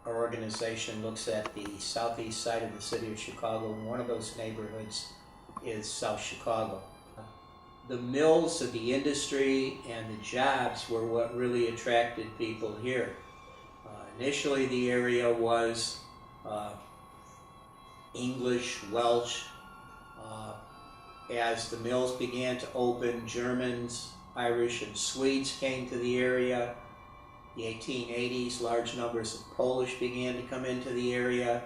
our organization looks at the southeast side of the city of Chicago, and one of those neighborhoods is South Chicago. The mills of the industry and the jobs were what really attracted people here. Initially, the area was English, Welsh. As the mills began to open, Germans, Irish, and Swedes came to the area. In the 1880s, large numbers of Polish began to come into the area.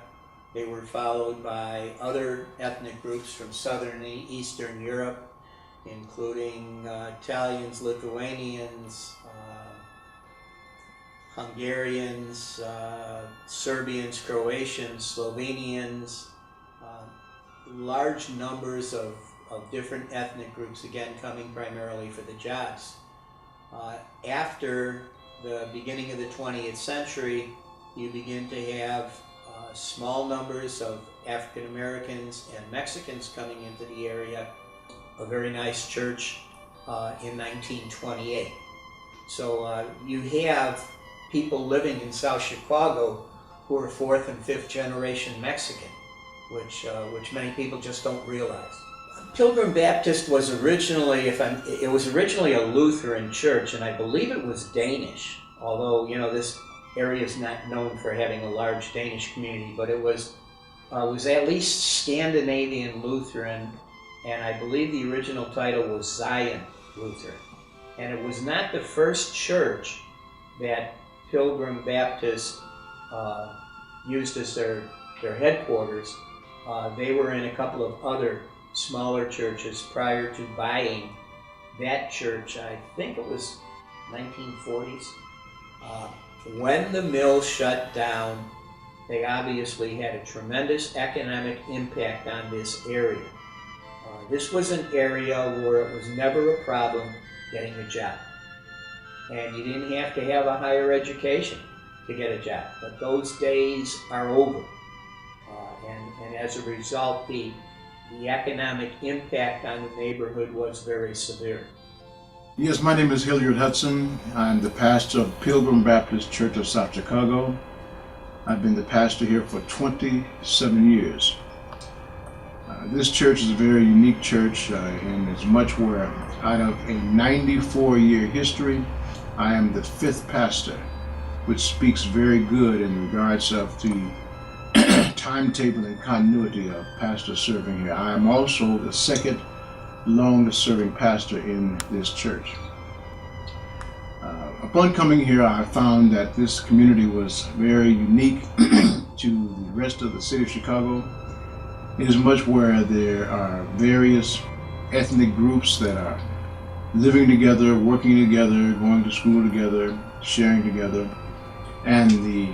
They were followed by other ethnic groups from Southern and Eastern Europe, including Italians, Lithuanians, Hungarians, Serbians, Croatians, Slovenians, large numbers of different ethnic groups, again coming primarily for the jobs. After the beginning of the 20th century, you begin to have small numbers of African Americans and Mexicans coming into the area. A very nice church in 1928. So you have people living in South Chicago who are fourth and fifth generation Mexican, which many people just don't realize. Pilgrim Baptist was originally, it was originally a Lutheran church, and I believe it was Danish. Although this area is not known for having a large Danish community, but it was at least Scandinavian Lutheran, and I believe the original title was Zion Lutheran. And it was not the first church that Pilgrim Baptist used as their headquarters. They were in a couple of other smaller churches prior to buying that church. I think it was 1940s. When the mill shut down, they obviously had a tremendous economic impact on this area. This was an area where it was never a problem getting a job. And you didn't have to have a higher education to get a job. But those days are over. And as a result, the economic impact on the neighborhood was very severe. Yes, my name is Hilliard Hudson. I'm the pastor of Pilgrim Baptist Church of South Chicago. I've been the pastor here for 27 years. This church is a very unique church in as much where out of a 94-year history, I am the fifth pastor, which speaks very good in regards of the timetable and continuity of pastors serving here. I am also the second longest serving pastor in this church. Upon coming here, I found that this community was very unique to the rest of the city of Chicago. It is much where there are various ethnic groups that are living together, working together, going to school together, sharing together, and the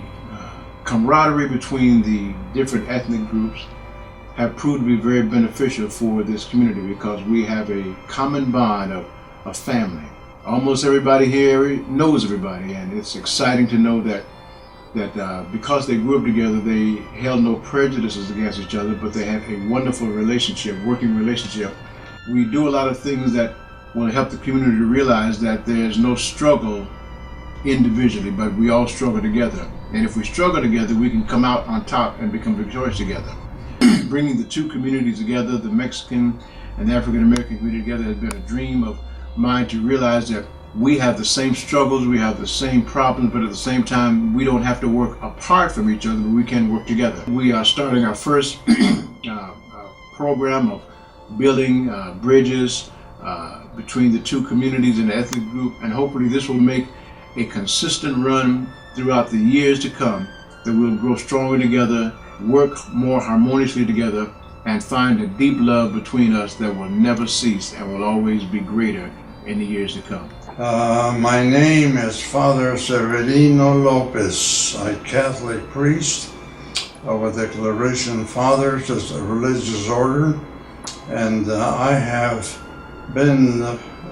camaraderie between the different ethnic groups have proved to be very beneficial for this community because we have a common bond of family. Almost everybody here knows everybody, and it's exciting to know that because they grew up together, they held no prejudices against each other, but they have a wonderful relationship, working relationship. We do a lot of things that will help the community to realize that there's no struggle individually, but we all struggle together. And if we struggle together, we can come out on top and become victorious together. Bringing the two communities together, the Mexican and the African American community together, has been a dream of mine to realize that we have the same struggles, we have the same problems, but at the same time, we don't have to work apart from each other, but we can work together. We are starting our first program of building bridges between the two communities and the ethnic group, and hopefully this will make a consistent run throughout the years to come, that we'll grow stronger together, work more harmoniously together, and find a deep love between us that will never cease and will always be greater in the years to come. My name is Father Severino Lopez. I'm a Catholic priest of a Declaration Fathers as a religious order, and I have been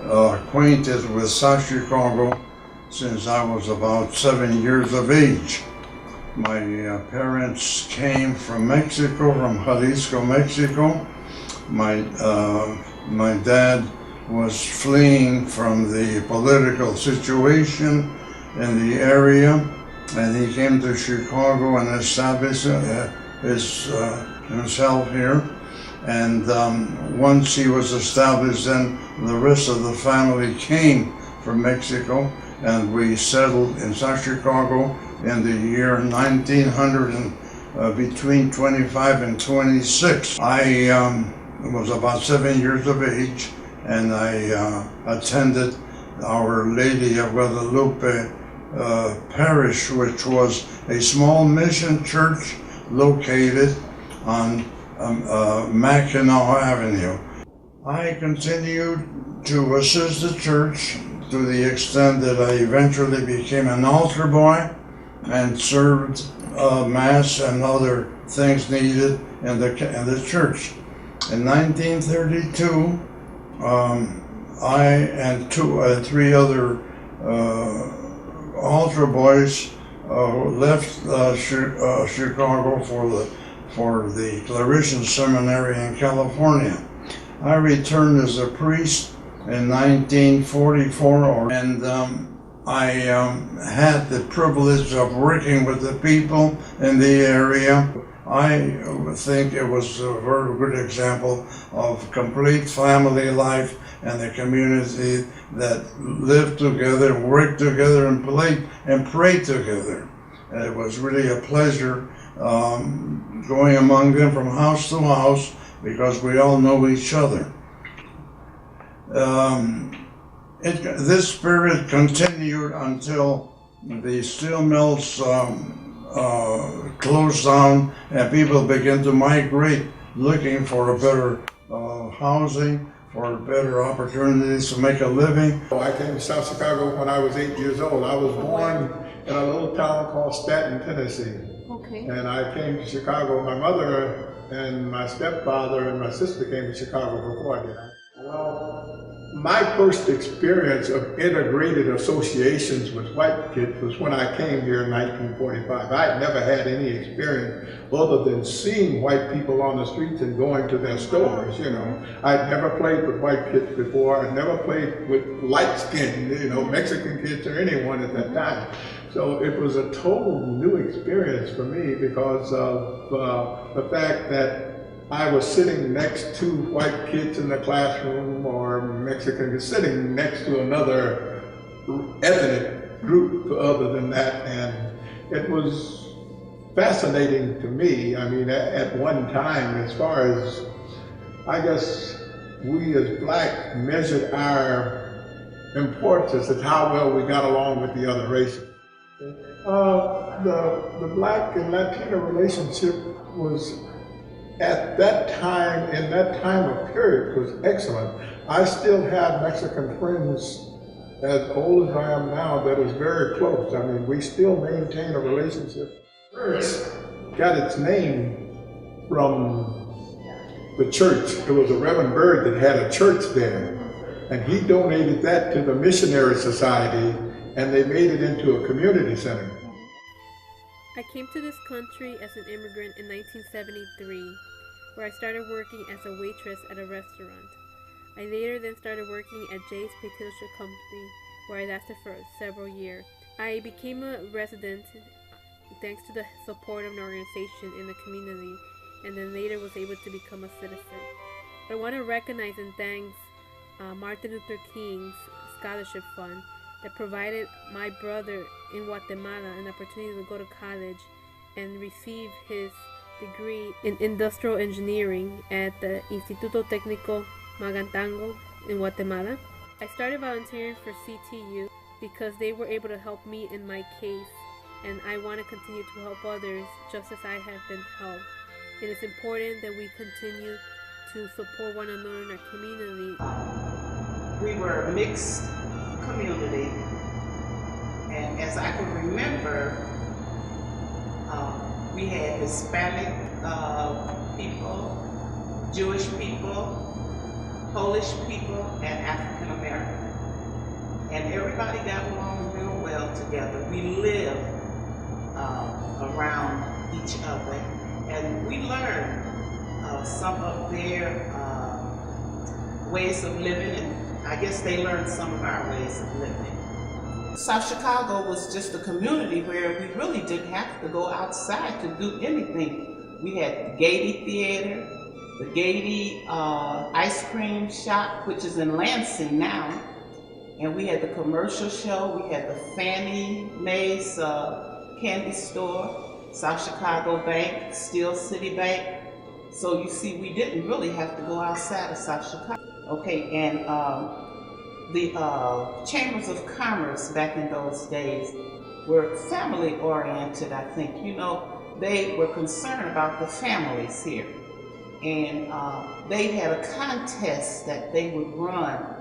acquainted with South Chicago since I was about 7 years of age. My parents came from Mexico, from Jalisco, Mexico. My dad was fleeing from the political situation in the area, and he came to Chicago and established himself here. And once he was established, then the rest of the family came from Mexico, and we settled in South Chicago in the year 1900, and between 25 and 26. I was about 7 years of age, and I attended Our Lady of Guadalupe parish, which was a small mission church located on Mackinac Avenue. I continued to assist the church to the extent that I eventually became an altar boy and served Mass and other things needed in the church. In 1932, I and three other altar boys left Chicago for the Claretian Seminary in California. I returned as a priest in 1944, and I had the privilege of working with the people in the area. I think it was a very good example of complete family life and a community that lived together, worked together, and played and prayed together. And it was really a pleasure going among them from house to house, because we all know each other. This spirit continued until the steel mills closed down and people began to migrate looking for a better housing, for better opportunities to make a living. I came to South Chicago when I was 8 years old. I was born in a little town called Staunton, Tennessee. Okay. And I came to Chicago. My mother and my stepfather and my sister came to Chicago before I did. Well, my first experience of integrated associations with white kids was when I came here in 1945. I had never had any experience other than seeing white people on the streets and going to their stores, you know. I'd never played with white kids before. I'd never played with light-skinned, you know, Mexican kids or anyone at that time. So it was a total new experience for me because of the fact that I was sitting next to white kids in the classroom, or Mexican sitting next to another ethnic group other than that, and it was fascinating to me. I mean, at one time, as far as, I guess, we as black measured our importance as to how well we got along with the other races. The black and Latino relationship was, at that time, in that time of period, was excellent. I still have Mexican friends as old as I am now that is very close. I mean, we still maintain a relationship. Church got its name from the church. It was a Reverend Bird that had a church there, and he donated that to the Missionary Society, and they made it into a community center. I came to this country as an immigrant in 1973, where I started working as a waitress at a restaurant. I later then started working at Jay's Potato Company, where I lasted for several years. I became a resident thanks to the support of an organization in the community, and then later was able to become a citizen. But I want to recognize and thank Martin Luther King's Scholarship Fund that provided my brother in Guatemala an opportunity to go to college and receive his degree in industrial engineering at the Instituto Técnico Magantango in Guatemala. I started volunteering for CTU because they were able to help me in my case, and I want to continue to help others just as I have been helped. It is important that we continue to support one another in our community. We were a mixed community, and as I can remember, we had Hispanic people, Jewish people, Polish people, and African American. And everybody got along real well together. We lived around each other, and we learned some of their ways of living, and I guess they learned some of our ways of living. South Chicago was just a community where we really didn't have to go outside to do anything. We had the Gaiety Theater, the Gaiety Ice Cream Shop, which is in Lansing now, and we had the commercial show, we had the Fannie Mae's candy store, South Chicago Bank, Steel City Bank. So you see, we didn't really have to go outside of South Chicago. Okay, and the chambers of commerce back in those days were family oriented, I think. You know, they were concerned about the families here. And they had a contest that they would run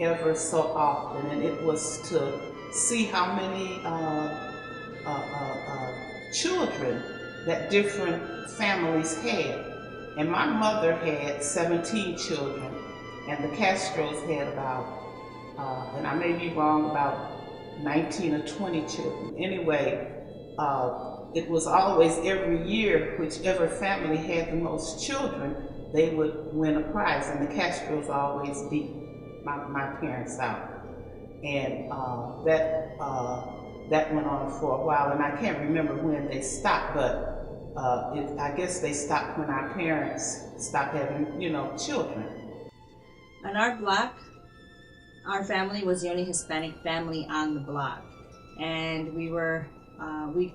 ever so often, and it was to see how many children that different families had. And my mother had 17 children, and the Castros had about, and I may be wrong, about 19 or 20 children. Anyway, it was always every year, whichever family had the most children, they would win a prize, and the Castros always beat my parents out. And that went on for a while, and I can't remember when they stopped, but I guess they stopped when our parents stopped having, you know, children. On our block, our family was the only Hispanic family on the block, and we were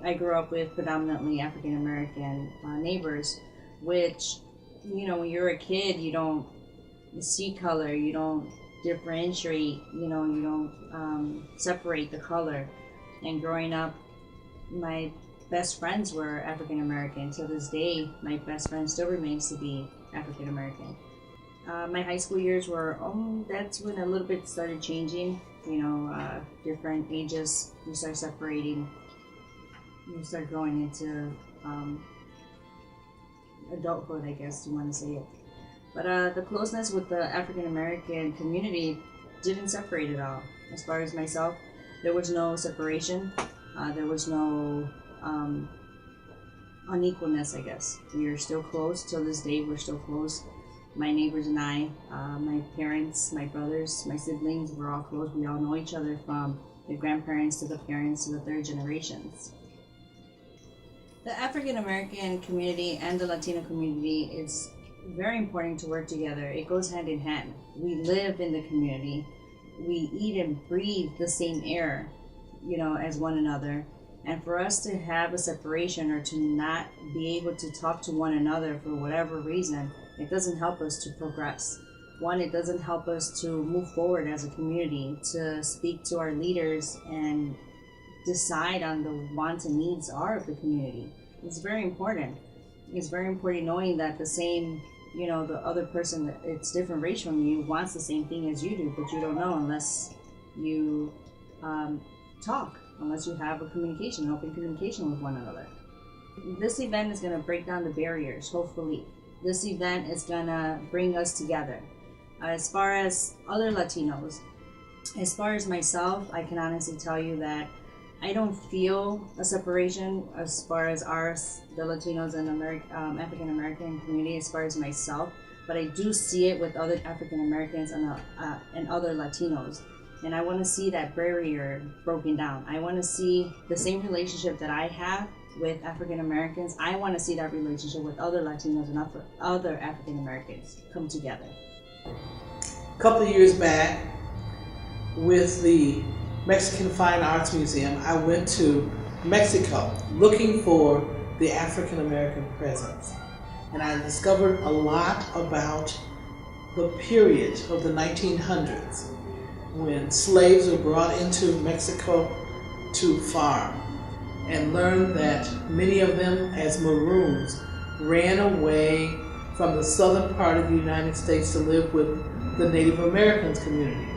I grew up with predominantly African American neighbors, which, you know, when you're a kid, you don't see color, you don't differentiate, you know, you don't separate the color. And growing up, my best friends were African American. To this day, my best friend still remains to be African American. My high school years were, that's when a little bit started changing. You know, different ages, you start separating. You start going into adulthood, I guess you want to say it. But the closeness with the African American community didn't separate at all. As far as myself, there was no separation. There was no unequalness, I guess. We are still close. Till this day, we're still close. My neighbors and I, my parents, my brothers, my siblings, we're all close. We all know each other, from the grandparents to the parents to the third generations. The African American community and the Latino community is very important to work together. It goes hand in hand. We live in the community. We eat and breathe the same air, you know, as one another. And for us to have a separation or to not be able to talk to one another for whatever reason, it doesn't help us to progress. One, it doesn't help us to move forward as a community, to speak to our leaders and decide on the wants and needs of the community. It's very important. It's very important knowing that the same, you know, the other person that it's different race from you wants the same thing as you do, but you don't know unless you talk, unless you have a communication, open communication with one another. This event is going to break down the barriers, hopefully. This event is going to bring us together. As far as other Latinos, as far as myself, I can honestly tell you that I don't feel a separation as far as the Latinos and African American community, as far as myself, but I do see it with other African Americans and other Latinos. And I want to see that barrier broken down. I want to see the same relationship that I have with African Americans. I want to see that relationship with other Latinos and other African Americans come together. A couple of years back, with the Mexican Fine Arts Museum, I went to Mexico looking for the African American presence. And I discovered a lot about the period of the 1900s when slaves were brought into Mexico to farm, and learned that many of them, as Maroons, ran away from the southern part of the United States to live with the Native Americans community.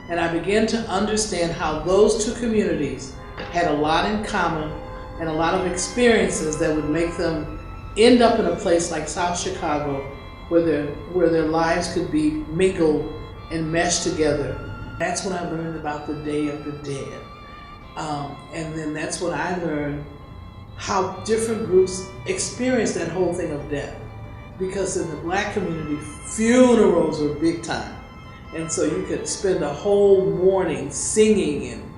And I began to understand how those two communities had a lot in common and a lot of experiences that would make them end up in a place like South Chicago where their lives could be mingled and meshed together. That's when I learned about the Day of the Dead. And then that's when I learned how different groups experience that whole thing of death. Because in the black community, funerals were big time. And so you could spend a whole morning singing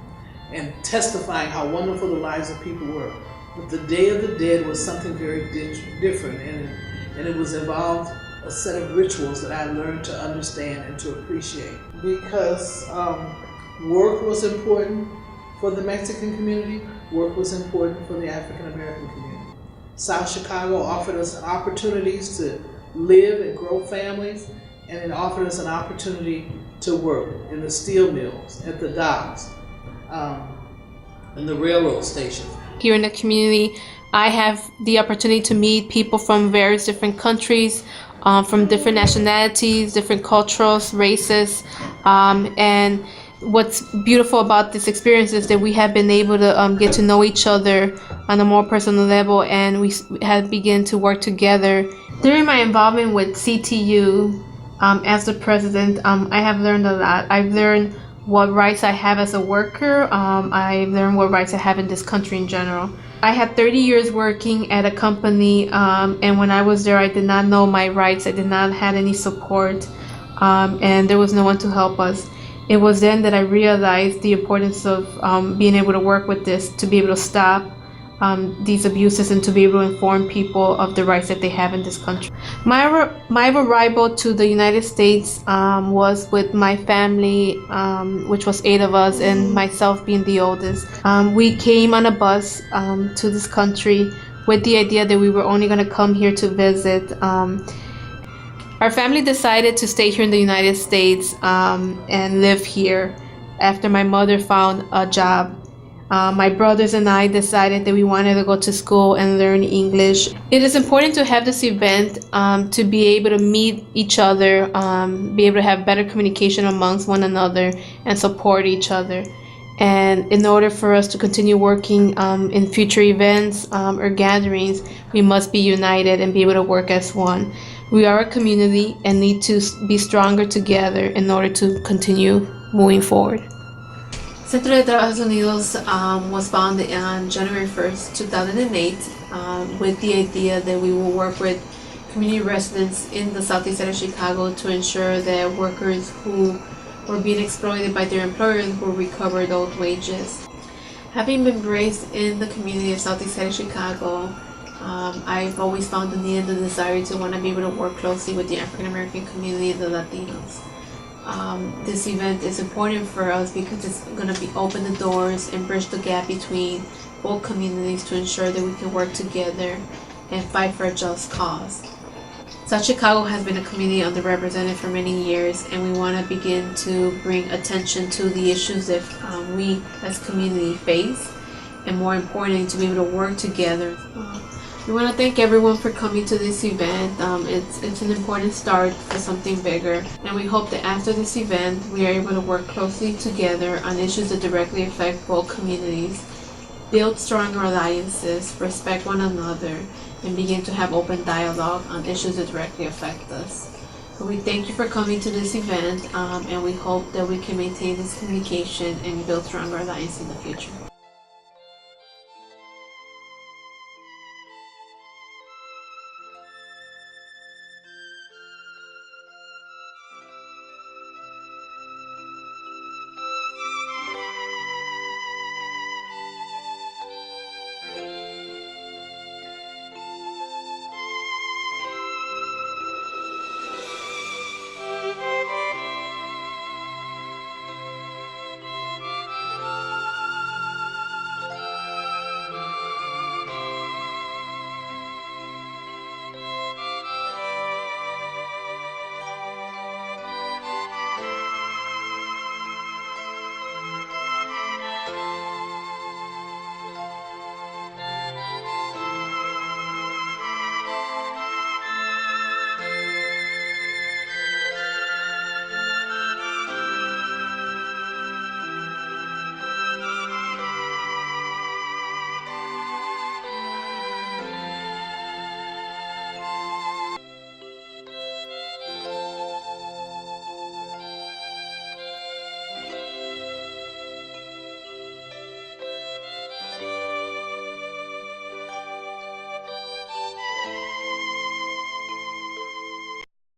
and testifying how wonderful the lives of people were. But the Day of the Dead was something very different, and it was involved a set of rituals that I learned to understand and to appreciate. Because work was important for the Mexican community, work was important for the African American community. South Chicago offered us opportunities to live and grow families, and it offered us an opportunity to work in the steel mills, at the docks, in the railroad stations. Here in the community, I have the opportunity to meet people from various different countries, from different nationalities, different cultures, races, and what's beautiful about this experience is that we have been able to get to know each other on a more personal level, and we have begun to work together. During my involvement with CTU as the president, I have learned a lot. I've learned what rights I have as a worker. I've learned what rights I have in this country in general. I had 30 years working at a company, and when I was there, I did not know my rights. I did not have any support, and there was no one to help us. It was then that I realized the importance of being able to work with this, to be able to stop these abuses and to be able to inform people of the rights that they have in this country. My arrival to the United States was with my family, which was 8 of us, and myself being the oldest. We came on a bus to this country with the idea that we were only going to come here to visit. Our family decided to stay here in the United States and live here after my mother found a job. My brothers and I decided that we wanted to go to school and learn English. It is important to have this event to be able to meet each other, be able to have better communication amongst one another and support each other. And in order for us to continue working in future events or gatherings, we must be united and be able to work as one. We are a community and need to be stronger together in order to continue moving forward. Centro de Trabajos Unidos was founded on January 1st, 2008 with the idea that we will work with community residents in the southeast side of Chicago to ensure that workers who were being exploited by their employers will recover those wages. Having been raised in the community of southeast side of Chicago, I've always found the need and the desire to want to be able to work closely with the African American community, the Latinos. This event is important for us because it's going to open the doors and bridge the gap between both communities to ensure that we can work together and fight for a just cause. South Chicago has been a community underrepresented for many years, and we want to begin to bring attention to the issues that we as community face, and more importantly, to be able to work together. We want to thank everyone for coming to this event. It's an important start for something bigger, and we hope that after this event we are able to work closely together on issues that directly affect both communities, build stronger alliances, respect one another, and begin to have open dialogue on issues that directly affect us. So we thank you for coming to this event, and we hope that we can maintain this communication and build stronger alliances in the future.